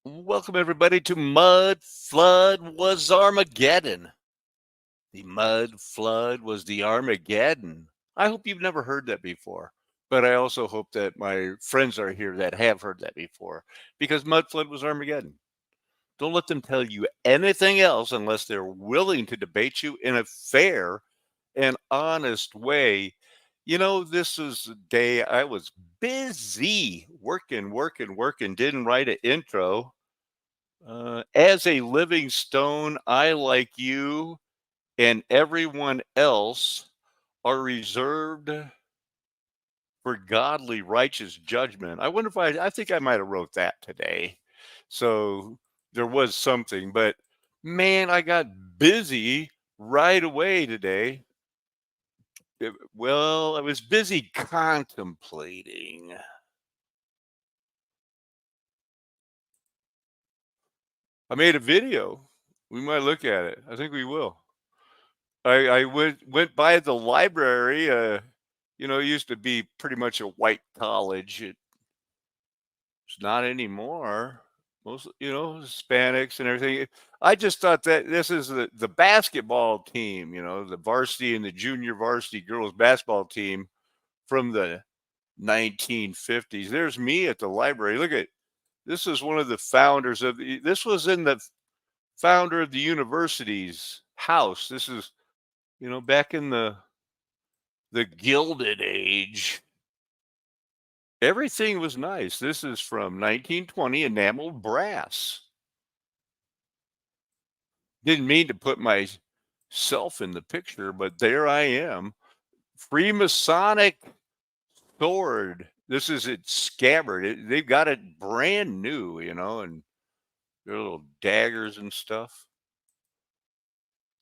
Welcome everybody to Mud Flood Was Armageddon. The mud flood was the Armageddon. I hope you've never heard that before, but I also hope that my friends are here that have heard that before because mud flood was Armageddon. Don't let them tell you anything else unless they're willing to debate you in a fair and honest way. This was a day I was busy working, didn't write an intro. As a living stone, I, like you and everyone else, are reserved for godly, righteous judgment. I wonder if I think I might have wrote that today. So there was something, but man, I got busy right away today. Well, I was busy contemplating. I made a video. We might look at it. I think we will. I went by the library. It used to be pretty much a white college. It's not anymore. Most, Hispanics and everything. I just thought that this is the basketball team, the varsity and the junior varsity girls basketball team from the 1950s. There's me at the library. Look at this is one of the founders of this was in the founder of the university's house. This is, back in the Gilded Age. Everything was nice. This is from 1920, enameled brass. Didn't mean to put myself in the picture, but there I am. Freemasonic sword. This is its scabbard. They've got it brand new, and their little daggers and stuff.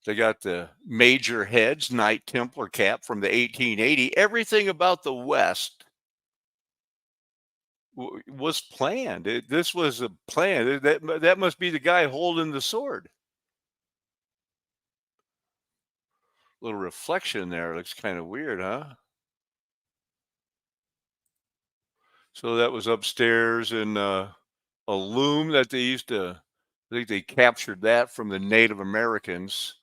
They got the Major Heads Knight Templar cap from the 1880. Everything about the West was planned. This was a plan. That must be the guy holding the sword. Little reflection there. Looks kind of weird, huh? So that was upstairs in a loom that they used to. I think they captured that from the Native Americans.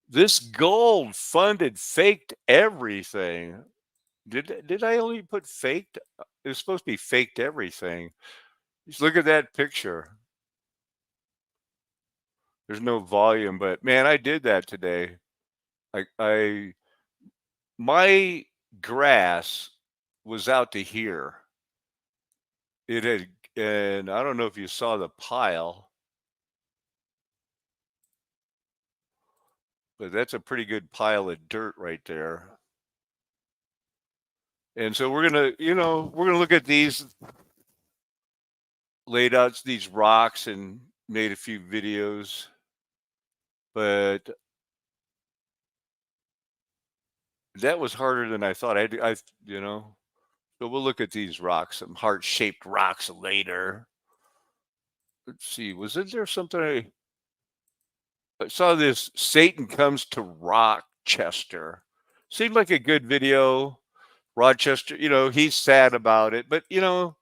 This gold funded faked everything. Did I only put faked? It's supposed to be faked everything. Just look at that picture. There's no volume, but man, I did that today. I my grass was out to here. It had, and I don't know if you saw the pile, but that's a pretty good pile of dirt right there. And so we're gonna look at these, laid out these rocks and made a few videos, but that was harder than I thought. So we'll look at these rocks, some heart-shaped rocks later. Let's see, wasn't there something I saw this Satan Comes to Rochester. Seemed like a good video. Rochester, he's sad about it, but the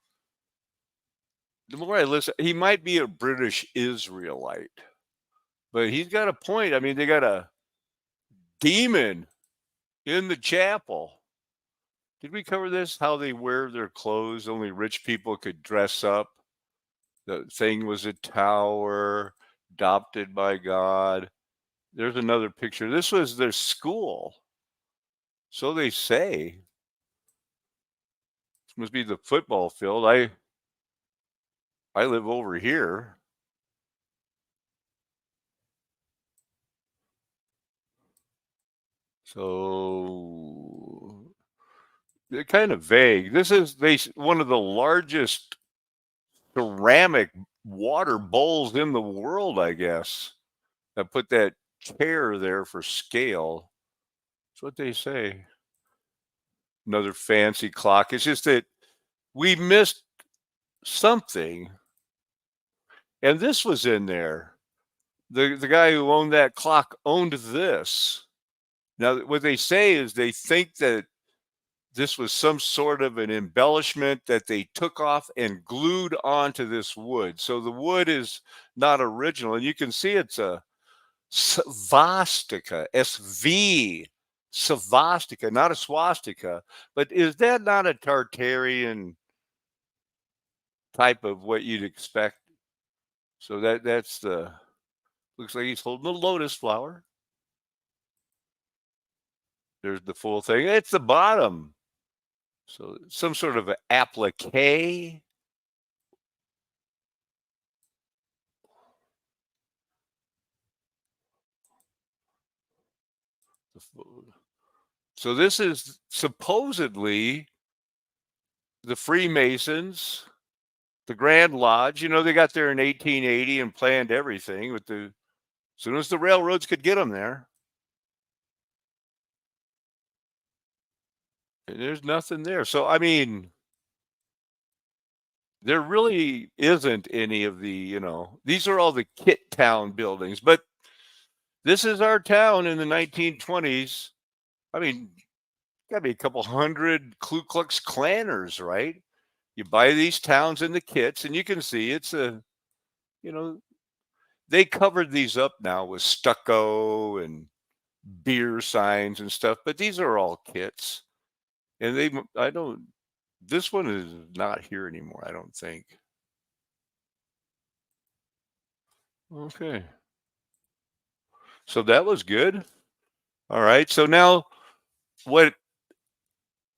more I listen, he might be a British Israelite, but he's got a point. I mean, they got a demon in the chapel. Did we cover this? How they wear their clothes? Only rich people could dress up. The thing was a tower adopted by God. There's another picture. This was their school. So they say. This must be the football field. I live over here. So they're kind of vague. This is one of the largest ceramic water bowls in the world, I guess. I put that chair there for scale. That's what they say. Another fancy clock. It's just that we missed something. And this was in there. The guy who owned that clock owned this. Now, what they say is they think that this was some sort of an embellishment that they took off and glued onto this wood. So the wood is not original, and you can see it's a svastika, SV, svastika, not a swastika. But is that not a Tartarian type of what you'd expect? So that's the looks like he's holding a lotus flower. There's the full thing. It's the bottom. So some sort of an applique. So this is supposedly the Freemasons, the Grand Lodge. You know, they got there in 1880 and planned everything. With the as soon as the railroads could get them there, and there's nothing there. So I mean, there really isn't any of the, these are all the Kit Town buildings, but this is our town in the 1920s. I mean, got to be a couple hundred Ku Klux Klanners, right? You buy these towns in the kits, and you can see it's a, you know, they covered these up now with stucco and beer signs and stuff, but these are all kits. And I don't, this one is not here anymore, I don't think. Okay. So that was good. All right. So now, what,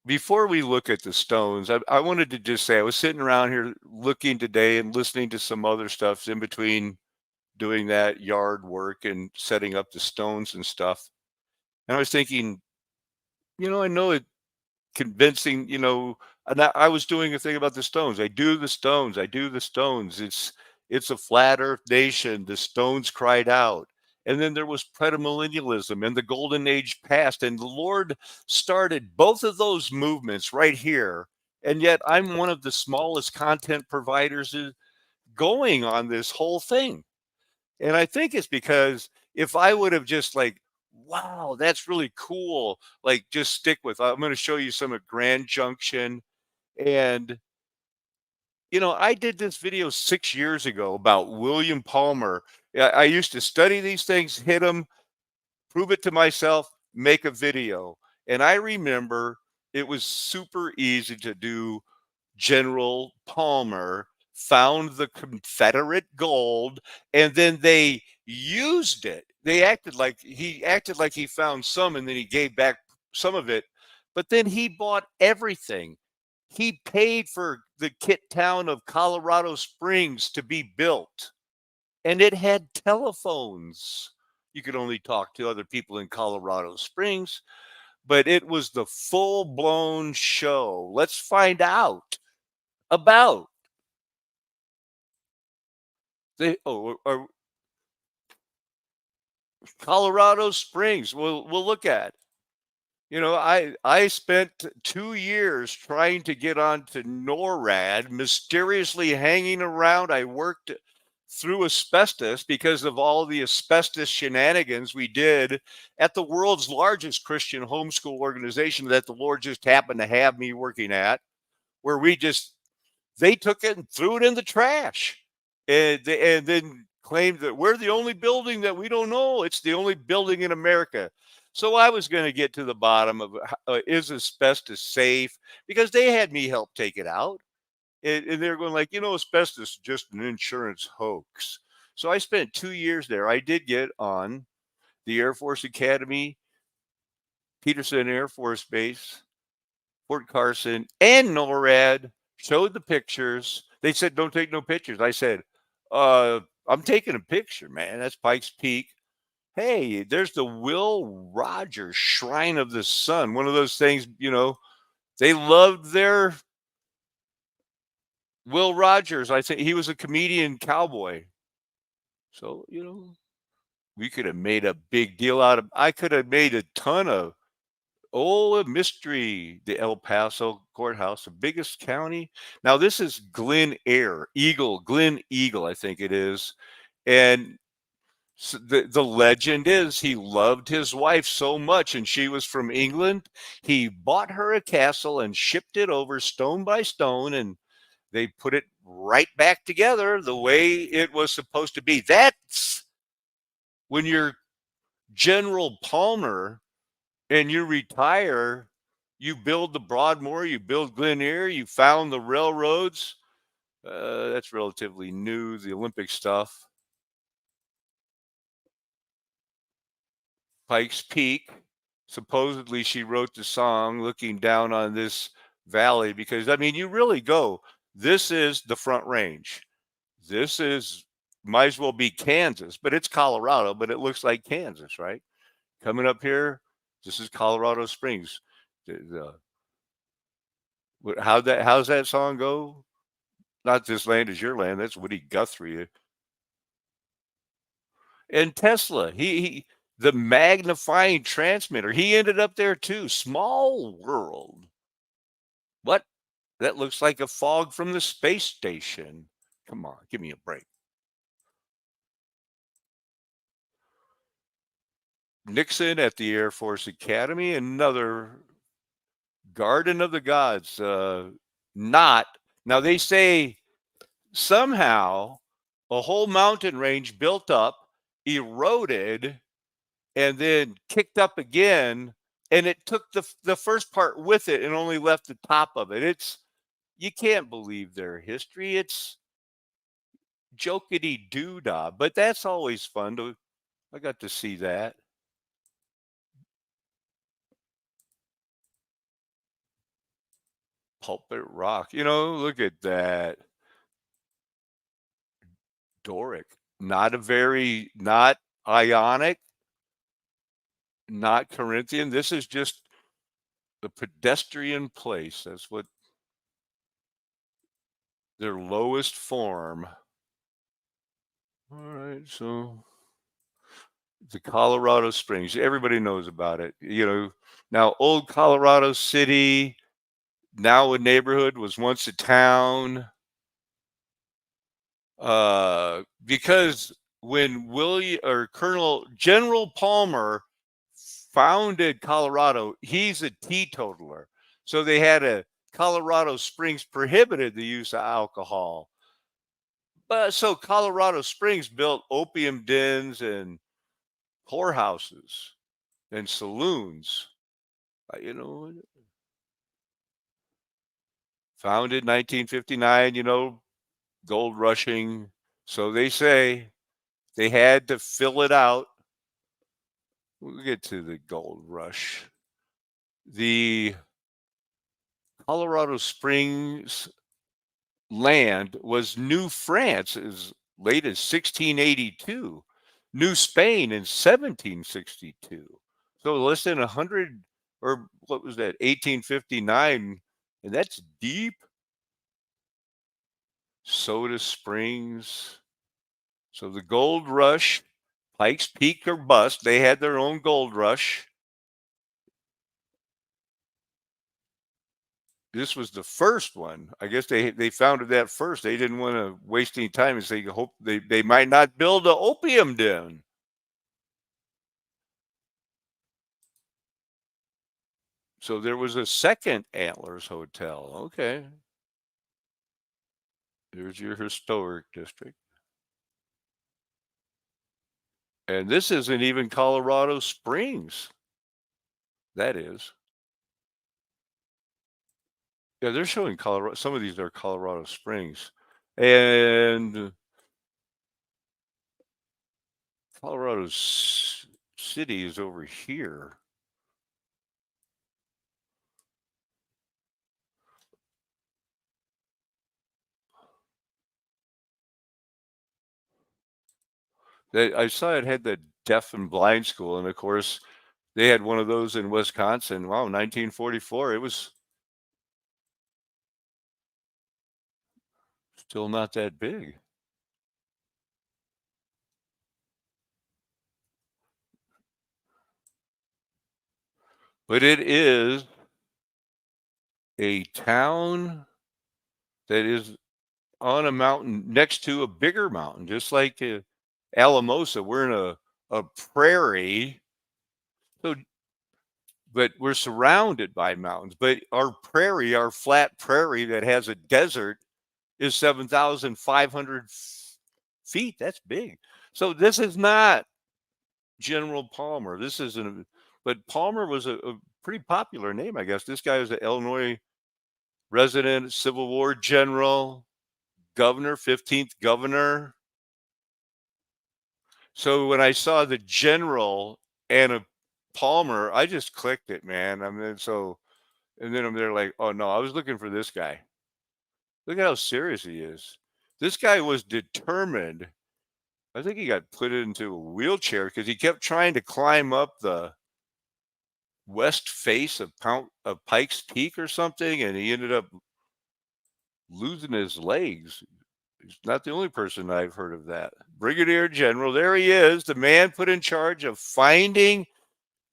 before we look at the stones, I wanted to just say I was sitting around here looking today and listening to some other stuff in between doing that yard work and setting up the stones and stuff. And I was thinking, I know it convincing, and I was doing a thing about the stones. I do the stones. I do the stones. It's a flat earth nation. The stones cried out. And then there was premillennialism and the golden age passed. And the Lord started both of those movements right here. And yet I'm one of the smallest content providers going on this whole thing. And I think it's because if I would have just like, wow, that's really cool, like just stick with, I'm going to show you some at Grand Junction. And, I did this video 6 years ago about William Palmer. I used to study these things, hit them, prove it to myself, make a video. And I remember it was super easy to do. General Palmer found the Confederate gold, and then they used it. He acted like he found some, and then he gave back some of it. But then he bought everything. He paid for the Kit Town of Colorado Springs to be built, and it had telephones. You could only talk to other people in Colorado Springs, but it was the full blown show. Let's find out about Colorado Springs. We'll look at. I spent 2 years trying to get onto NORAD, mysteriously hanging around. I worked through asbestos because of all the asbestos shenanigans we did at the world's largest Christian homeschool organization that the Lord just happened to have me working at, where they took it and threw it in the trash, and then claimed that we're the only building that we don't know. It's the only building in America. So I was going to get to the bottom of is asbestos safe, because they had me help take it out, and they're going like, asbestos is just an insurance hoax. So I spent 2 years there. I did get on the Air Force Academy, Peterson Air Force Base, Fort Carson, and NORAD. Showed the pictures. They said, don't take no pictures. I said, I'm taking a picture, man. That's Pikes Peak. Hey, there's the Will Rogers Shrine of the Sun. One of those things, they loved their Will Rogers. I think he was a comedian cowboy. So, we could have made a big deal out of, I could have made a ton of, a mystery, the El Paso courthouse, the biggest county. Now this is Glen Eagle, I think it is. And The legend is he loved his wife so much, and she was from England. He bought her a castle and shipped it over stone by stone, and they put it right back together the way it was supposed to be. That's when you're General Palmer and you retire, you build the Broadmoor, you build Glen Erie, you found the railroads. That's relatively new, the Olympic stuff. Pikes Peak. Supposedly, she wrote the song looking down on this valley because, I mean, you really go, this is the Front Range. This is, might as well be Kansas, but it's Colorado, but it looks like Kansas, right? Coming up here, this is Colorado Springs. How's that song go? Not this land is your land. That's Woody Guthrie. And Tesla, the magnifying transmitter, he ended up there too. Small world. What? That looks like a fog from the space station. Come on, give me a break. Nixon at the Air Force Academy, another Garden of the Gods. Not now. They say somehow a whole mountain range built up, eroded, and then kicked up again, and it took the first part with it and only left the top of it. It's you can't believe their history. It's jokety doodah, but that's always fun to. I got to see that. Pulpit Rock. Look at that. Doric. Not Ionic, not Corinthian. This is just the pedestrian place. That's what their lowest form. All right, so the Colorado Springs. Everybody knows about it. Now old Colorado City, now a neighborhood, was once a town. Because when William or Colonel General Palmer founded Colorado, he's a teetotaler. So they had Colorado Springs prohibited the use of alcohol. But so Colorado Springs built opium dens and whorehouses and saloons. Founded 1959, gold rushing. So they say they had to fill it out. We'll get to the gold rush. The Colorado Springs land was New France as late as 1682, New Spain in 1762. So less than 100, or what was that, 1859, and that's deep. Soda Springs. So the gold rush, Pikes Peak or bust, they had their own gold rush. This was the first one. I guess they founded that first. They didn't want to waste any time and say hope they might not build an opium den. So there was a second Antlers Hotel. Okay. There's your historic district. And this isn't even Colorado Springs. That is. Yeah, they're showing Colorado. Some of these are Colorado Springs. And Colorado City is over here. I saw it had the deaf and blind school, and of course, they had one of those in Wisconsin. Wow, 1944. It was still not that big. But it is a town that is on a mountain next to a bigger mountain, just like Alamosa. We're in a prairie, so but we're surrounded by mountains. But our prairie, our flat prairie that has a desert, is 7,500 feet. That's big. So this is not General Palmer. This isn't, but Palmer was a pretty popular name, I guess. This guy was an Illinois resident, Civil War general, governor, 15th governor. So when I saw the general and a Palmer, I just clicked it, man. I mean, so, and then I'm there like, oh no, I was looking for this guy. Look at how serious he is. This guy was determined. I think he got put into a wheelchair because he kept trying to climb up the west face of Pikes Peak or something, and he ended up losing his legs. He's not the only person I've heard of that. Brigadier General, there he is, the man put in charge of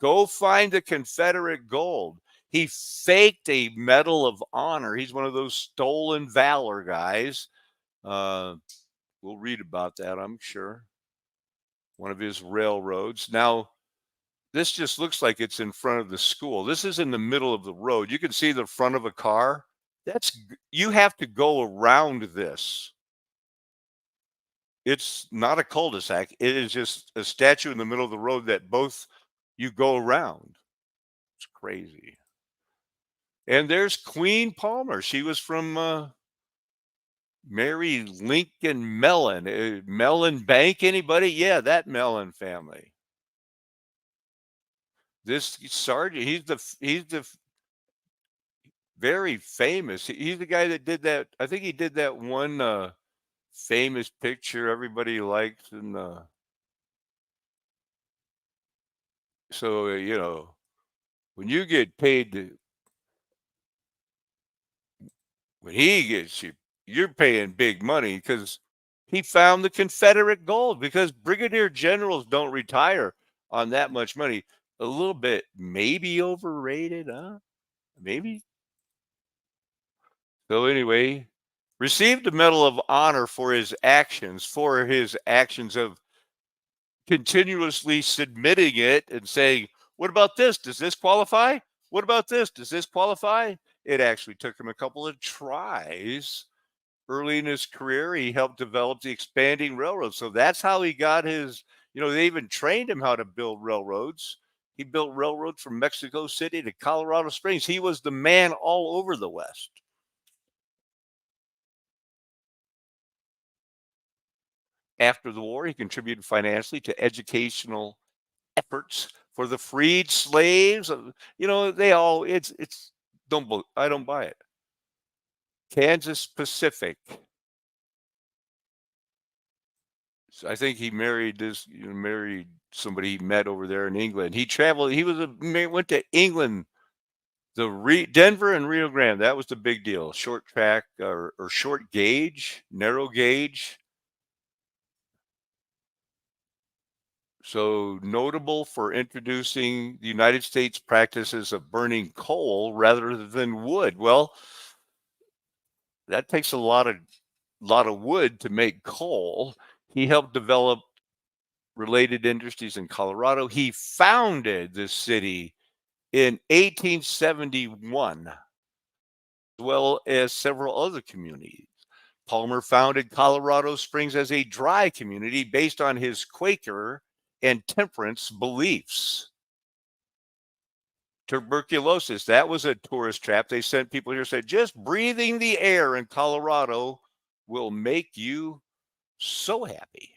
go find the Confederate gold. He faked a Medal of Honor. He's one of those stolen valor guys. We'll read about that, I'm sure. One of his railroads. Now, this just looks like it's in front of the school. This is in the middle of the road. You can see the front of a car. You have to go around this. It's not a cul-de-sac. It is just a statue in the middle of the road that both you go around. It's crazy. And there's Queen Palmer. She was from Mary Lincoln Mellon. Mellon Bank, anybody? Yeah, that Mellon family. This sergeant, he's the very famous. He's the guy that did that. I think he did that one famous picture everybody likes, and so when you get paid when he gets you, you're paying big money because he found the Confederate gold. Because brigadier generals don't retire on that much money. A little bit maybe overrated, huh? Maybe. So anyway, received the Medal of Honor for his actions of continuously submitting it and saying, what about this? Does this qualify? What about this? Does this qualify? It actually took him a couple of tries. Early in his career, he helped develop the expanding railroad. So that's how he got they even trained him how to build railroads. He built railroads from Mexico City to Colorado Springs. He was the man all over the West. After the war, he contributed financially to educational efforts for the freed slaves. They all it's I don't buy it. Kansas Pacific. So I think he married somebody he met over there in England. He traveled. Went to England, Denver and Rio Grande. That was the big deal. Short track or short gauge, narrow gauge. So notable for introducing the United States practices of burning coal rather than wood. Well, that takes a lot of wood to make coal. He helped develop related industries in Colorado. He founded the city in 1871, as well as several other communities. Palmer founded Colorado Springs as a dry community based on his Quaker and temperance beliefs. Tuberculosis, that was a tourist trap. They sent people here, said, just breathing the air in Colorado will make you so happy.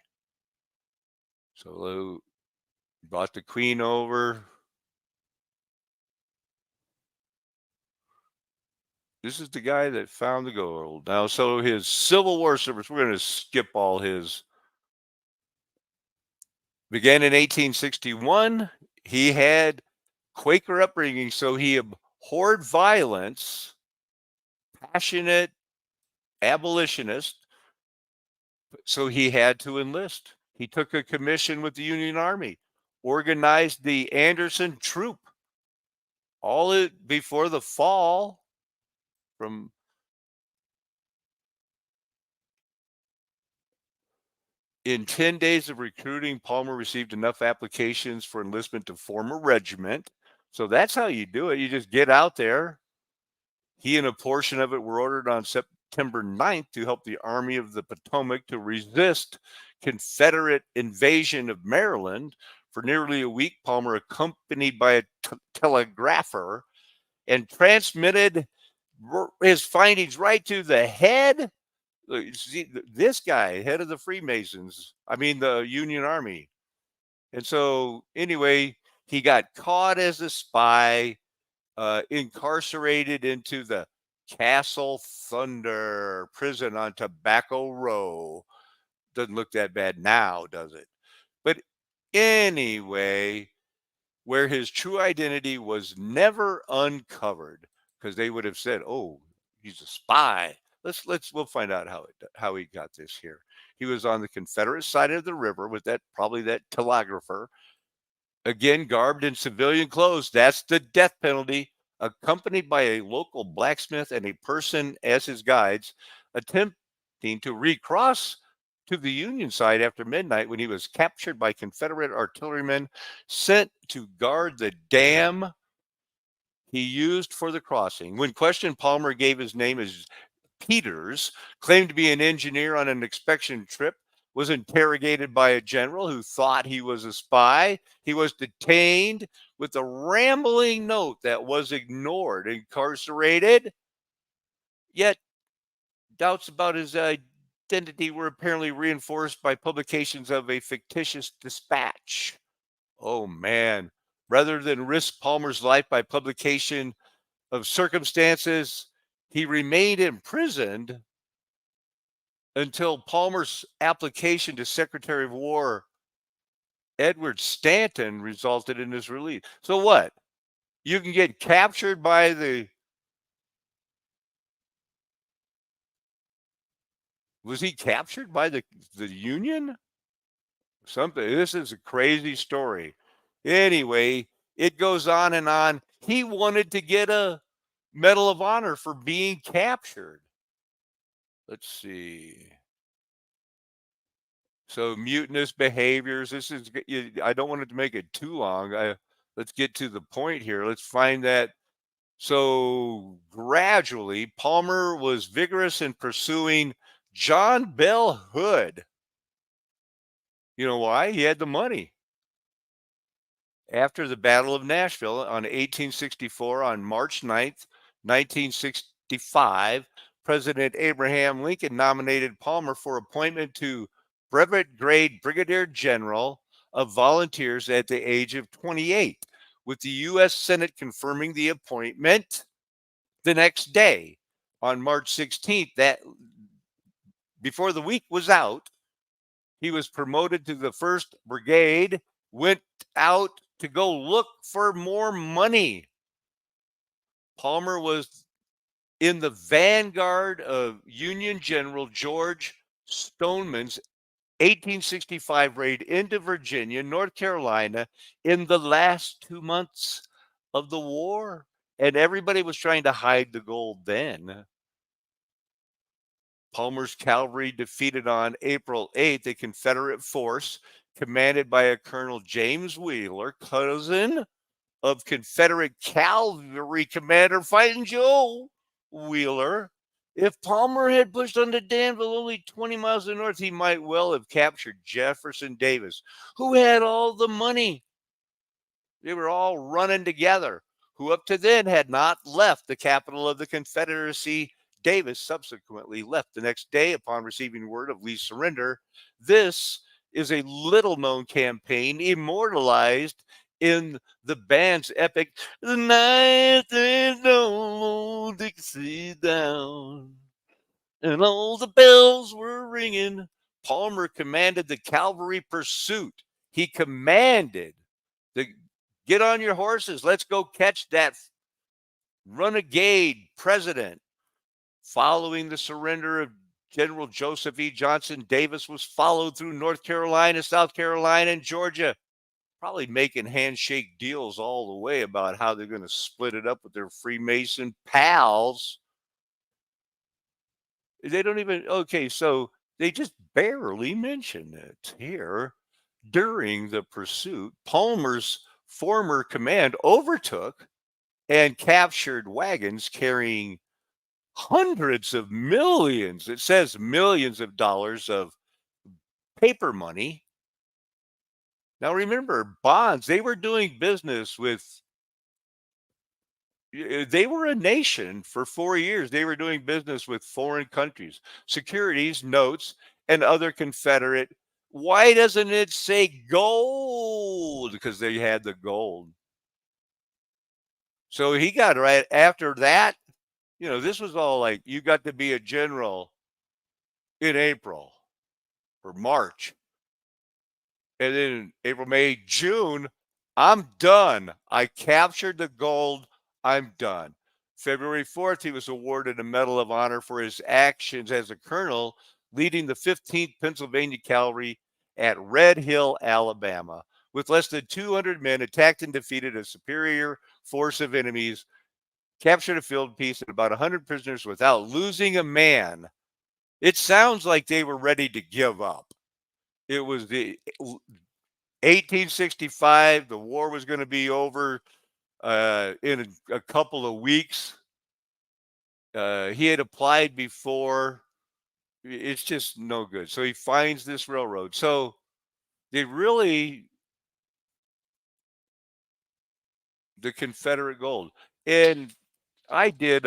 So brought the Queen over. This is the guy that found the gold. Now, so his Civil War service, we're going to skip all his. Began in 1861. He had Quaker upbringing, so he abhorred violence, passionate abolitionist, so he had to enlist. He took a commission with the Union Army, organized the Anderson Troop, before the fall from In 10 days of recruiting, Palmer received enough applications for enlistment to form a regiment. So that's how you do it. You just get out there. He and a portion of it were ordered on September 9th to help the Army of the Potomac to resist Confederate invasion of Maryland. For nearly a week, Palmer, accompanied by a telegrapher, and transmitted his findings right to the head. See, this guy, head of the Freemasons, I mean, the Union Army. And so, anyway, he got caught as a spy, incarcerated into the Castle Thunder prison on Tobacco Row. Doesn't look that bad now, does it? But anyway, where his true identity was never uncovered, because they would have said, "Oh, he's a spy." We'll find out how he got this here. He was on the Confederate side of the river with that telegrapher, again garbed in civilian clothes. That's the death penalty, accompanied by a local blacksmith and a person as his guides, attempting to recross to the Union side after midnight when he was captured by Confederate artillerymen sent to guard the dam he used for the crossing. When questioned, Palmer gave his name as Peters, claimed to be an engineer on an inspection trip, was interrogated by a general who thought he was a spy. He was detained with a rambling note that was ignored, incarcerated. Yet doubts about his identity were apparently reinforced by publications of a fictitious dispatch. Oh man. Rather than risk Palmer's life by publication of circumstances, he remained imprisoned until Palmer's application to Secretary of War Edward Stanton resulted in his release. So what? You can get captured by was he captured by the Union? Something. This is a crazy story. Anyway, it goes on and on. He wanted to get a Medal of Honor for being captured. Let's see. So mutinous behaviors. This is. I don't want it to make it too long. Let's get to the point here. Let's find that. So gradually, Palmer was vigorous in pursuing John Bell Hood. You know why? He had the money. After the Battle of Nashville on 1864, on March 9th, 1965, President Abraham Lincoln nominated Palmer for appointment to brevet grade Brigadier General of Volunteers at the age of 28, with the U.S. Senate confirming the appointment the next day on March 16th. That before the week was out, he was promoted to the 1st Brigade, went out to go look for more money. Palmer was in the vanguard of Union General George Stoneman's 1865 raid into Virginia, North Carolina, in the last 2 months of the war. And everybody was trying to hide the gold then. Palmer's cavalry defeated on April 8th a Confederate force commanded by a Colonel James Wheeler, cousin of Confederate cavalry commander Fighting Joe Wheeler. If Palmer had pushed on to Danville only 20 miles to the north, he might well have captured Jefferson Davis, who had all the money. They were all running together, who up to then had not left the capital of the Confederacy. Davis subsequently left the next day upon receiving word of Lee's surrender. This is a little known campaign immortalized in the band's epic "The Night There's No Dixie Down," and all the bells were ringing. Palmer commanded the cavalry pursuit. He commanded the get on your horses. Let's go catch that renegade president. Following the surrender of General Joseph E. Johnson, Davis was followed through North Carolina, South Carolina, and Georgia, probably making handshake deals all the way about how they're going to split it up with their Freemason pals. They don't even, okay, so They just barely mention it here. During the pursuit, Palmer's former command overtook and captured wagons carrying hundreds of millions, it says millions of dollars of paper money. Now remember, bonds, they were doing business with, they were a nation for 4 years. They were doing business with foreign countries, securities, notes, and other Confederate. Why doesn't it say gold? Because they had the gold. So he got right after that. This was all like you got to be a general in April or March. And then April, May, June, I'm done. I captured the gold. I'm done. February 4th, he was awarded a Medal of Honor for his actions as a colonel leading the 15th Pennsylvania Cavalry at Red Hill, Alabama. With less than 200 men, attacked and defeated a superior force of enemies, captured a field piece and about 100 prisoners without losing a man. It sounds like they were ready to give up. It was the 1865. The war was going to be over in a couple of weeks. He had applied before. It's just no good. So he finds this railroad. So they really, the Confederate gold. And I did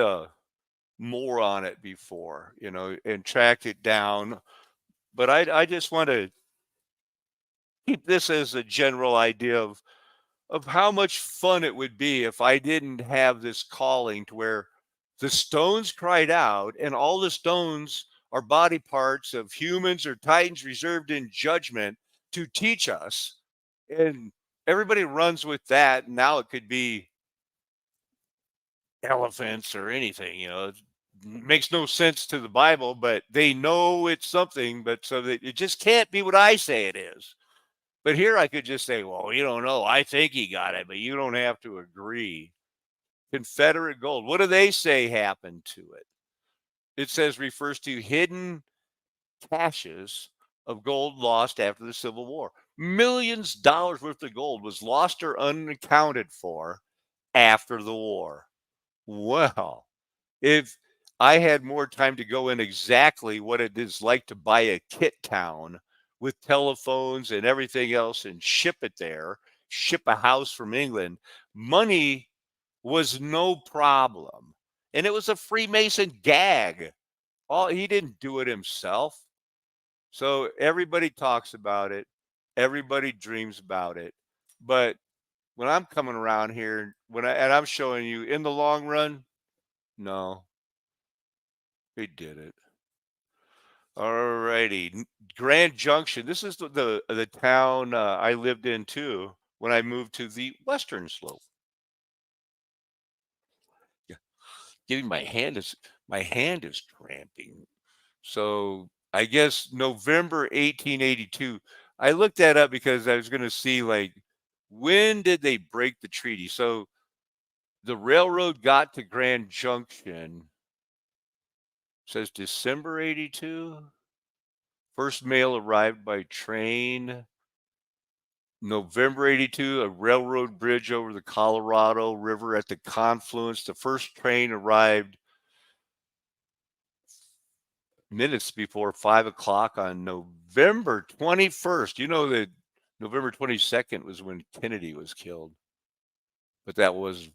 more on it before, and tracked it down. But I just want to keep this as a general idea of how much fun it would be if I didn't have this calling to where the stones cried out, and all the stones are body parts of humans or titans reserved in judgment to teach us. And everybody runs with that. Now it could be elephants or anything, it makes no sense to the Bible, but they know it's something, but so that it just can't be what I say it is. But here I could just say, well, you don't know. I think he got it, but you don't have to agree. Confederate gold. What do they say happened to it? It says refers to hidden caches of gold lost after the Civil War. Millions of dollars worth of gold was lost or unaccounted for after the war. Well, if I had more time to go in exactly what it is like to buy a kit town with telephones and everything else and ship it there, ship a house from England, money was no problem. And it was a Freemason gag. He didn't do it himself. So everybody talks about it. Everybody dreams about it. But when I'm coming around here, and I'm showing you in the long run, no, they did it. All righty. Grand Junction. This is the town I lived in too when I moved to the western slope. Yeah. Getting my hand is cramping. So I guess November 1882. I looked that up because I was going to see like when did they break the treaty? So the railroad got to Grand Junction. Says December 82. First mail arrived by train. November 82, a railroad bridge over the Colorado River at the confluence. The first train arrived minutes before 5 o'clock on November 21st. You know that November 22nd was when Kennedy was killed, but that was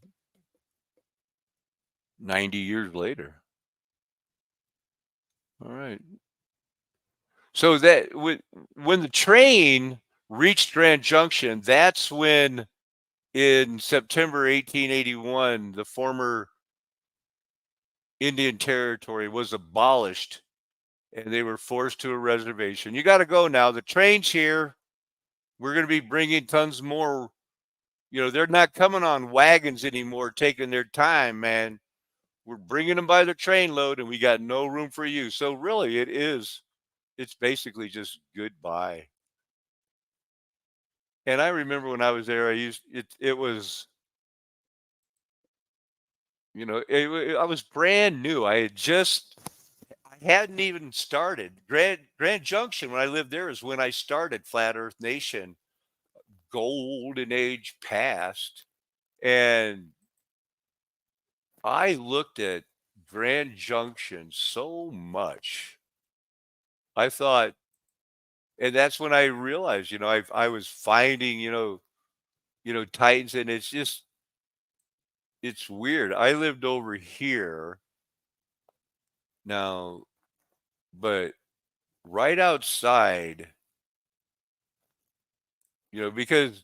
90 years later. All right. So that when the train reached Grand Junction, that's when in September 1881, the former Indian Territory was abolished and they were forced to a reservation. You got to go now. The train's here. We're going to be bringing tons more. They're not coming on wagons anymore, taking their time, man. We're bringing them by the train load and we got no room for you. So really it's basically just goodbye. And I remember when I was there, it was, I was brand new. I hadn't even started. Grand Junction, when I lived there, is when I started Flat Earth Nation. Golden age past. And I looked at Grand Junction so much. I thought, and that's when I realized, I was finding, Titans, and it's weird. I lived over here now, but right outside, because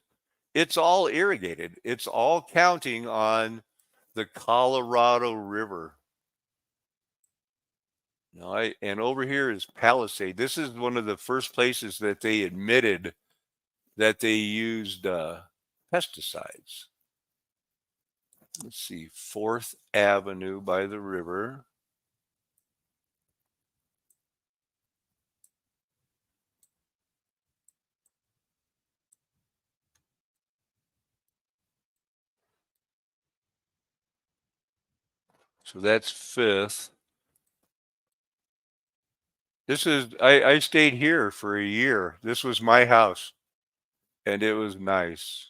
it's all irrigated. It's all counting on the Colorado River. No, and over here is Palisade. This is one of the first places that they admitted that they used pesticides. Let's see, Fourth Avenue by the river. So that's Fifth. I stayed here for a year. This was my house, and it was nice.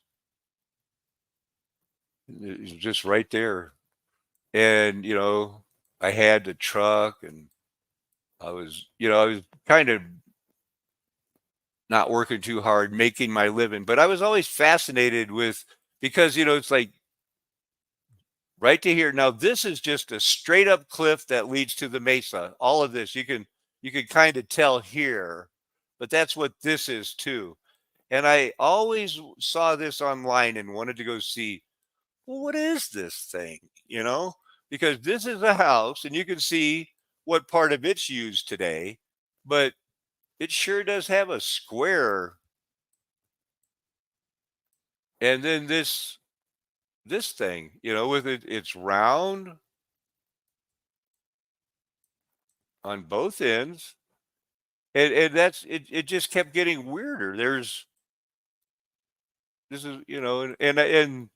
It was just right there. And, I had the truck, and I was kind of not working too hard, making my living. But I was always fascinated with, because, it's like right to here. Now, this is just a straight up cliff that leads to the mesa. All of this, you can kind of tell here, but that's what this is too. And I always saw this online and wanted to go see, well, what is this thing? You know, because this is a house and you can see what part of it's used today, but it sure does have a square. And then this thing, with it's round on both ends. And it just kept getting weirder. This is, and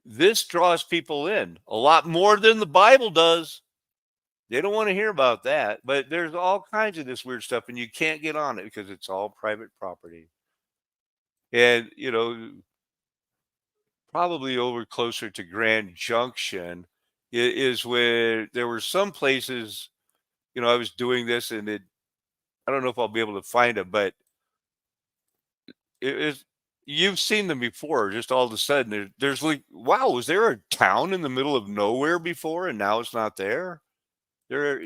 this draws people in a lot more than the Bible does. They don't want to hear about that, but there's all kinds of this weird stuff, and you can't get on it because it's all private property. And, probably over closer to Grand Junction is where there were some places, I was doing this, and I don't know if I'll be able to find them, but it is, you've seen them before. Just all of a sudden, there's like, wow, was there a town in the middle of nowhere before, and now it's not there? There.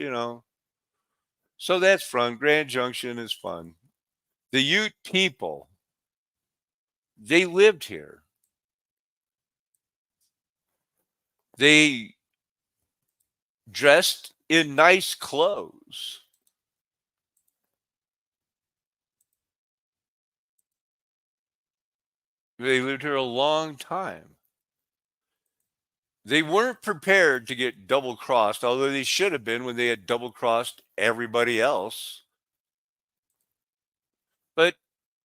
So that's fun. Grand Junction is fun. The Ute people, they lived here. They dressed in nice clothes. They lived here a long time. They weren't prepared to get double crossed, although they should have been when they had double crossed everybody else. But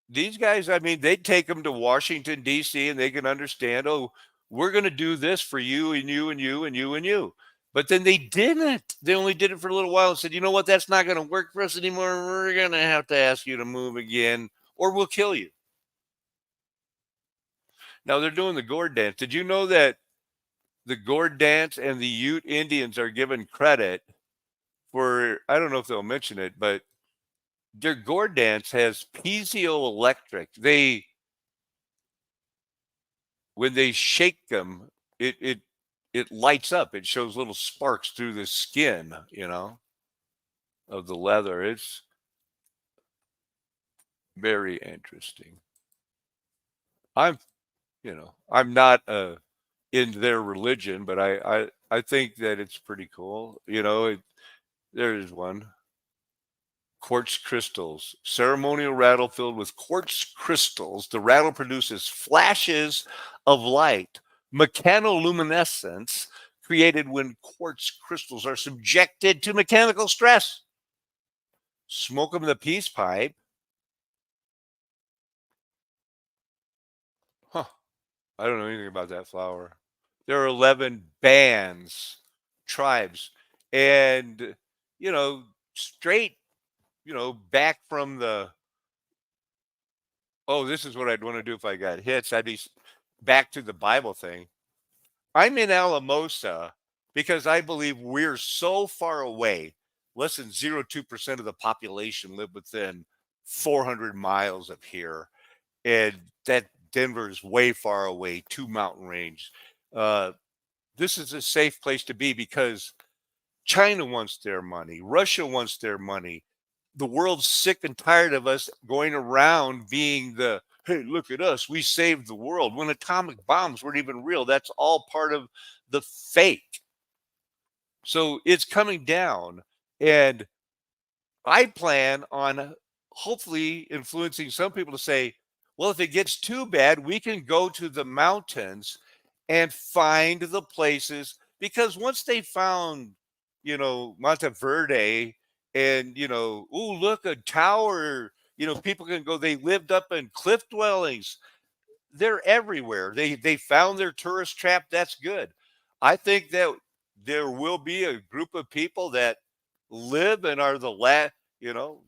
these guys, I mean, they'd take them to Washington, D.C., and they can understand, oh, we're going to do this for you and you and you and you and you. But then they didn't. They only did it for a little while and said, you know what, that's not going to work for us anymore. We're going to have to ask you to move again or we'll kill you. Now they're doing the gourd dance. Did you know that the gourd dance and the Ute Indians are given credit for, I don't know if they'll mention it, but their gourd dance has piezoelectric. When they shake them, it lights up. It shows little sparks through the skin, of the leather. It's very interesting. I'm, I'm not in their religion, but I think that it's pretty cool. There's one. Quartz crystals, ceremonial rattle filled with quartz crystals. The rattle produces flashes of light, mechanoluminescence created when quartz crystals are subjected to mechanical stress. Smoke them in the peace pipe. Huh. I don't know anything about that flower. There are 11 bands, tribes, and, you know, straight, back from the, oh, this is what I'd want to do if I got hits. I'd be back to the Bible thing. I'm in Alamosa because I believe we're so far away. Less than 0.2% of the population live within 400 miles of here. And that Denver is way far away, two mountain range. Uh, this is a safe place to be because China wants their money. Russia wants their money. The world's sick and tired of us going around being the, hey, look at us. We saved the world when atomic bombs weren't even real. That's all part of the fake. So it's coming down. And I plan on hopefully influencing some people to say, well, if it gets too bad, we can go to the mountains and find the places. Because once they found, Monteverde and, oh, look, a tower, people can go, they lived up in cliff dwellings. They're everywhere. They found their tourist trap. That's good. I think that there will be a group of people that live and are the you know,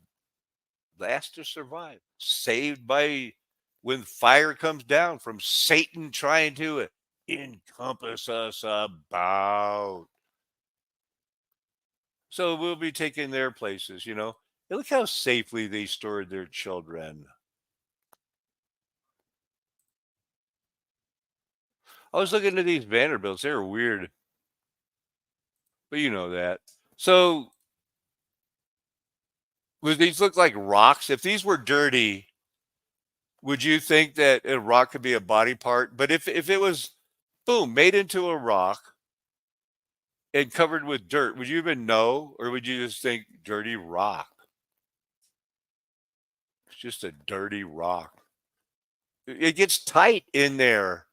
last to survive, saved by when fire comes down from Satan trying to encompass us about. So we'll be taking their places. And look how safely they stored their children. I was looking at these Vanderbilts. They were weird, but you know that. So would these look like rocks? If these were dirty, would you think that a rock could be a body part? But if it was, boom, made into a rock and covered with dirt, would you even know, or would you just think dirty rock? It's just a dirty rock. It gets tight in there.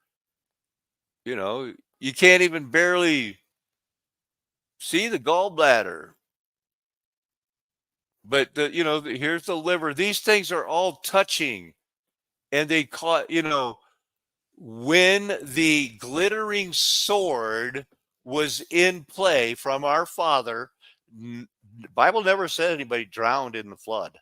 You can't even barely see the gallbladder. But here's the liver. These things are all touching, and they caught. When the glittering sword was in play from our Father, the Bible never said anybody drowned in the flood.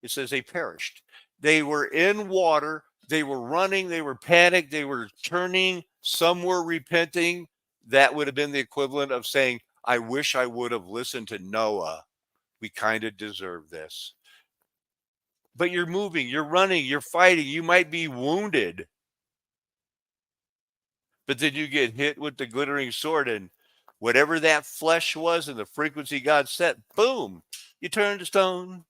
It says they perished. They were in water. They were running. They were panicked. They were turning. Some were repenting. That would have been the equivalent of saying, I wish I would have listened to Noah. We kind of deserve this. But you're moving, you're running, you're fighting. You might be wounded, but then you get hit with the glittering sword, and whatever that flesh was and the frequency God set, boom, you turn to stone.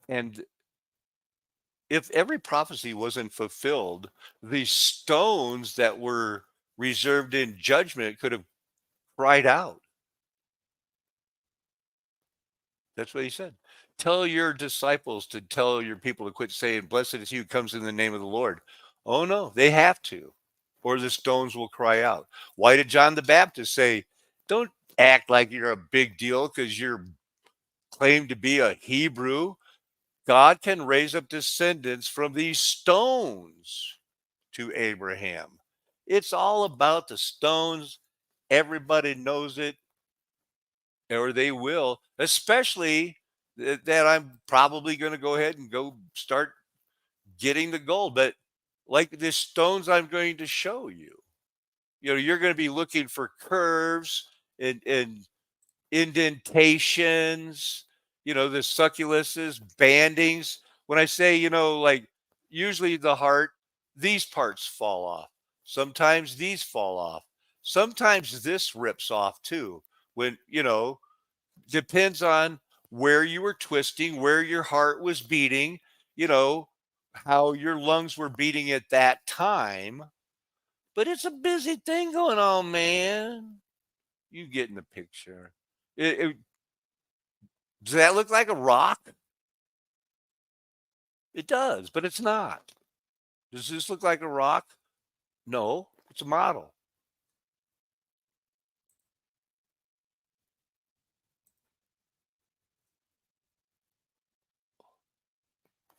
And if every prophecy wasn't fulfilled, the stones that were reserved in judgment could have cried out. That's what he said. Tell your disciples to tell your people to quit saying, blessed is he who comes in the name of the Lord. Oh, no, they have to, or the stones will cry out. Why did John the Baptist say, don't act like you're a big deal because you're claimed to be a Hebrew? God can raise up descendants from these stones to Abraham. It's all about the stones. Everybody knows it, or they will, especially that I'm probably going to go ahead and go start getting the gold. But like the stones I'm going to show you, you're going to be looking for curves and indentations, the succuluses, bandings. When I say, like usually the heart, these parts fall off. Sometimes these fall off. Sometimes this rips off too. When, depends on where you were twisting, where your heart was beating, you know, how your lungs were beating at that time. But it's a busy thing going on, man. You get in the picture. Does that look like a rock? It does, but it's not. Does this look like a rock? No, it's a model.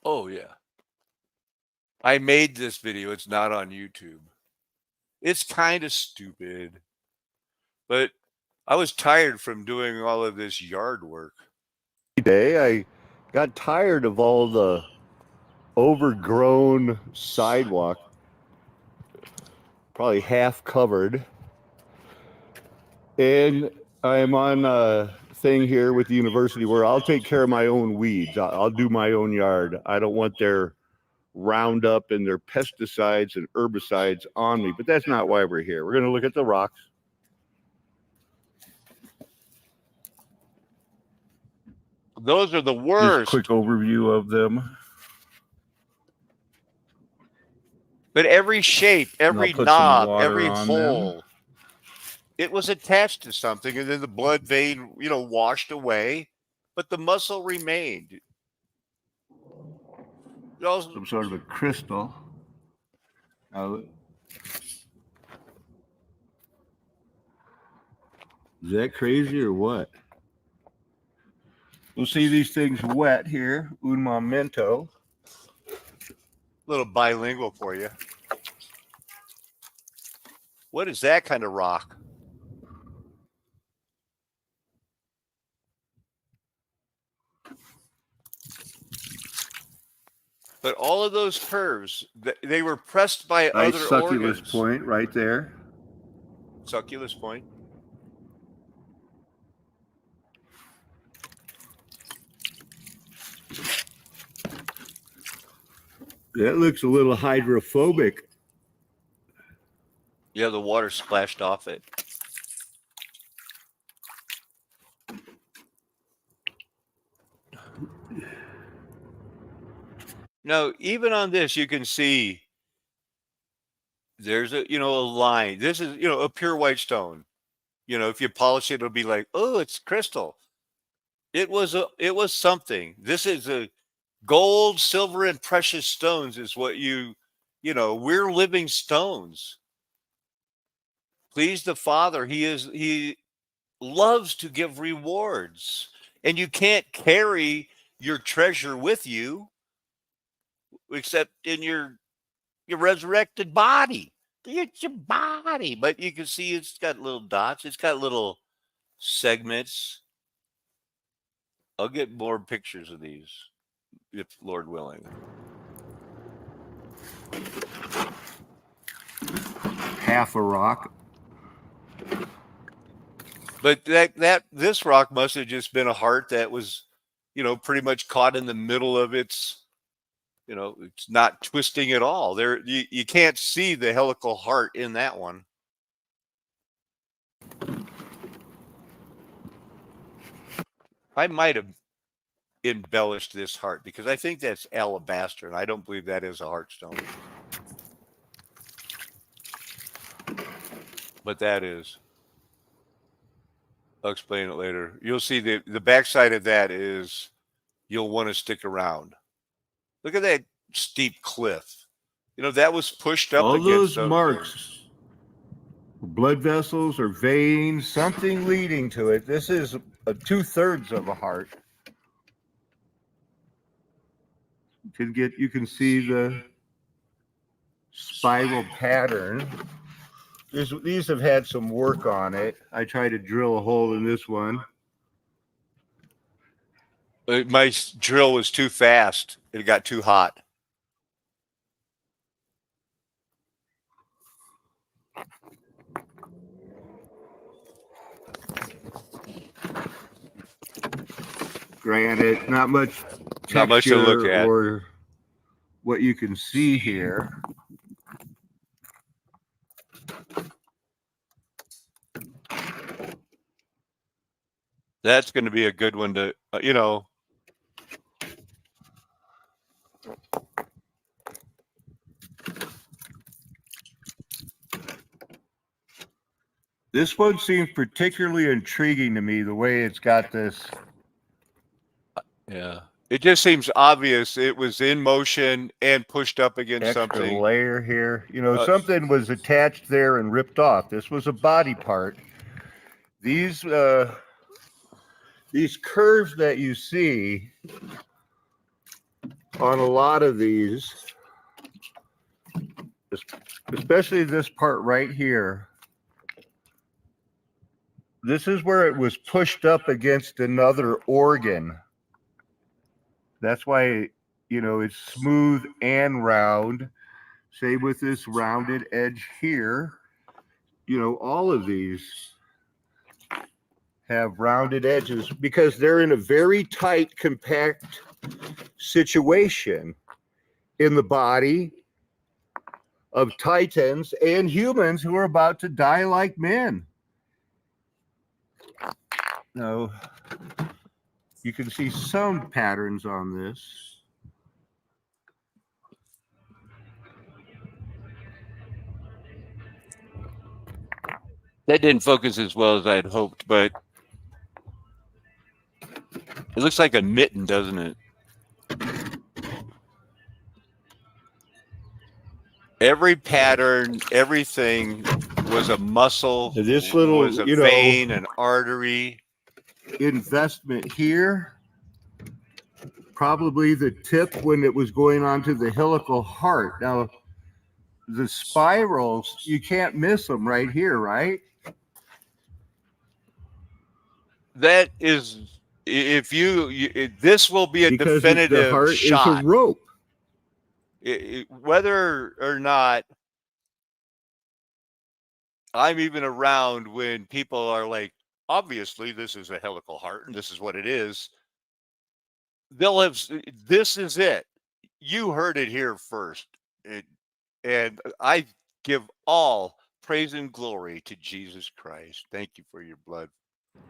Oh, yeah. I made this video. It's not on YouTube. It's kind of stupid, but I was tired from doing all of this yard work. Day, I got tired of all the overgrown sidewalk, probably half covered. And I'm on a thing here with the university where I'll take care of my own weeds. I'll do my own yard. I don't want their Roundup and their pesticides and herbicides on me. But that's not why we're here. We're going to look at the rocks. Those are the Just worst. quick overview of them. But every shape, every put some knob, water every on them. hole, it was attached to something, and then the blood vein, washed away, but the muscle remained. Some sort of a crystal. Is that crazy or what? We'll see these things wet here. Un momento. Little bilingual for you. What is that kind of rock? But all of those curves, they were pressed by Nice other succulus organs. point right there. Succulus point. That looks a little hydrophobic. Yeah, the water splashed off it. Now, even on this, you can see there's a line. This is a pure white stone. If you polish it, it'll be like, oh, it's crystal. It was something. This is a gold, silver, and precious stones is what we're living stones. Please the Father, he loves to give rewards. And you can't carry your treasure with you except in your resurrected body. It's your body. But you can see it's got little dots. It's got little segments. I'll get more pictures of these, if Lord willing. Half a rock. But this rock must have just been a heart that was, pretty much caught in the middle of its, it's not twisting at all. You can't see the helical heart in that one. I might have embellished this heart because I think that's alabaster, and I don't believe that is a heartstone. But that is. I'll explain it later. You'll see the backside of that is you'll want to stick around. Look at that steep cliff. That was pushed up all against those marks. Blood vessels or veins, something leading to it. This is a 2/3 of a heart. You can see the spiral pattern. These have had some work on it. I tried to drill a hole in this one. My drill was too fast. It got too hot. Granted, not much to look at. Or what you can see here. That's going to be a good one to, This one seems particularly intriguing to me, the way it's got this. Yeah. It just seems obvious it was in motion and pushed up against extra something. Layer here. Something was attached there and ripped off. This was a body part. These curves that you see on a lot of these, especially this part right here, This is where it was pushed up against another organ. That's why, it's smooth and round. Same with this rounded edge here. All of these have rounded edges because they're in a very tight, compact situation in the body of titans and humans who are about to die like men. Now, you can see some patterns on this. That didn't focus as well as I had hoped, but it looks like a mitten, doesn't it? Every pattern, everything was a muscle, This little, was a vein, an artery. Investment here, probably the tip when it was going on to the helical heart. Now, the spirals, you can't miss them right here, right? That is, if this will be a Because definitive the heart shot. is a rope. Whether or not I'm even around when people are like, obviously this is a helical heart and this is what it is. This is it. You heard it here first. And I give all praise and glory to Jesus Christ. Thank you for your blood.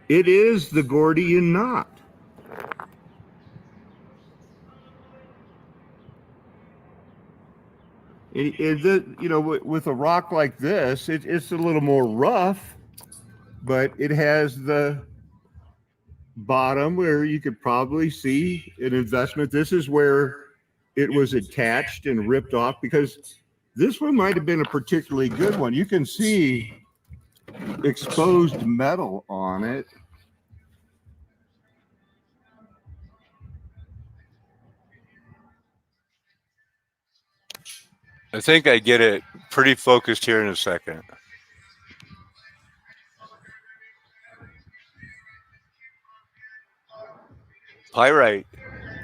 It is the Gordian knot. With a rock like this, it's a little more rough, but it has the bottom where you could probably see an investment. This is where it was attached and ripped off, because this one might have been a particularly good one. You can see exposed metal on it. I think I get it pretty focused here in a second. Pyrite.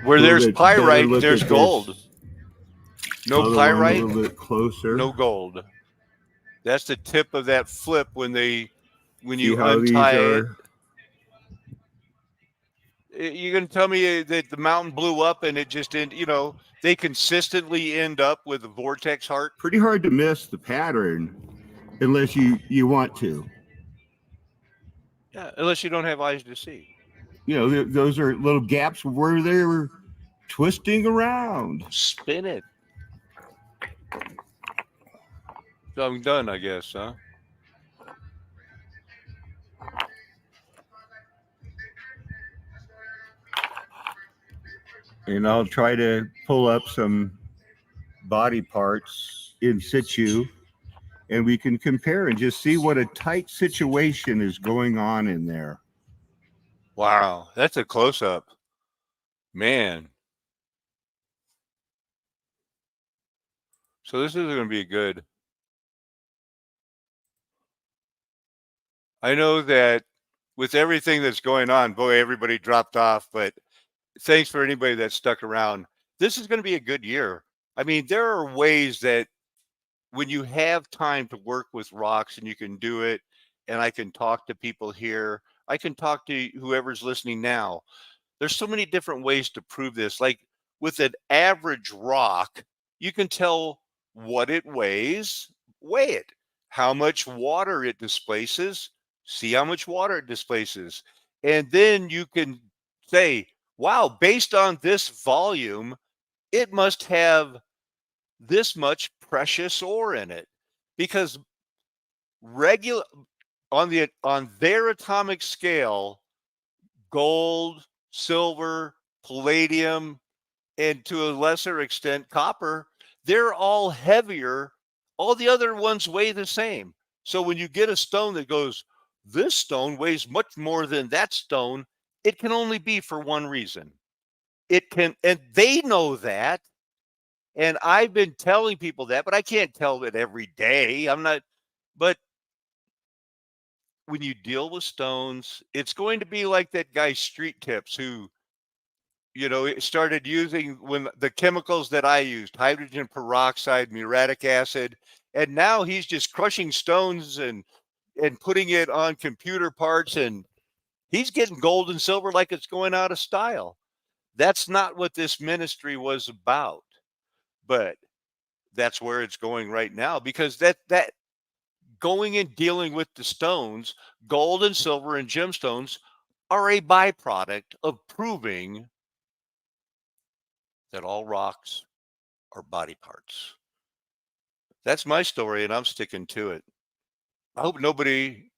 Where there's pyrite, there's gold. No pyrite, a little bit closer. no gold. That's the tip of that flip when See you how these untie are? it. You're going to tell me that the mountain blew up and it just didn't, they consistently end up with a vortex heart? Pretty hard to miss the pattern unless you want to. Yeah, unless you don't have eyes to see. Those are little gaps where they're twisting around. Spin it. So I'm done, I guess, huh? And I'll try to pull up some body parts in situ, and we can compare and just see what a tight situation is going on in there. Wow, that's a close-up. Man. So this is going to be good. I know that with everything that's going on, boy, everybody dropped off, but thanks for anybody that stuck around. This is going to be a good year. I mean, there are ways that when you have time to work with rocks and you can do it, and I can talk to people here, I can talk to whoever's listening now. There's so many different ways to prove this. Like with an average rock, you can tell what it weighs, weigh it, how much water it displaces, see how much water it displaces. And then you can say, wow, based on this volume, it must have this much precious ore in it, because regular on their atomic scale, gold, silver, palladium, and to a lesser extent copper, they're all heavier. All the other ones weigh the same. So when you get a stone that goes, this stone weighs much more than that stone, it can only be for one reason. It can, and they know that. And I've been telling people that, but I can't tell it every day. I'm not, but when you deal with stones, it's going to be like that guy Street Tips who, it started using when the chemicals that I used, hydrogen peroxide, muriatic acid, and now he's just crushing stones and putting it on computer parts, and he's getting gold and silver like it's going out of style. That's not what this ministry was about, but that's where it's going right now, because that going and dealing with the stones, gold and silver and gemstones are a byproduct of proving that all rocks are body parts. That's my story, and I'm sticking to it. I hope nobody,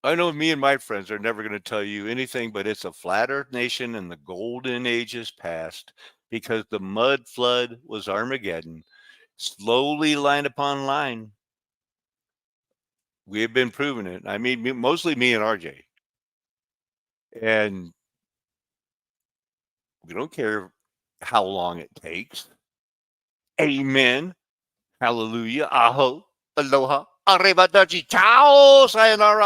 I know me and my friends are never going to tell you anything, but it's a flat earth nation and the golden ages past, because the mud flood was Armageddon. Slowly, line upon line, we have been proving it. I mean, mostly me and RJ. And we don't care how long it takes. Amen. Hallelujah. Aho. Aloha. Arrivederci. Ciao. Sayonara.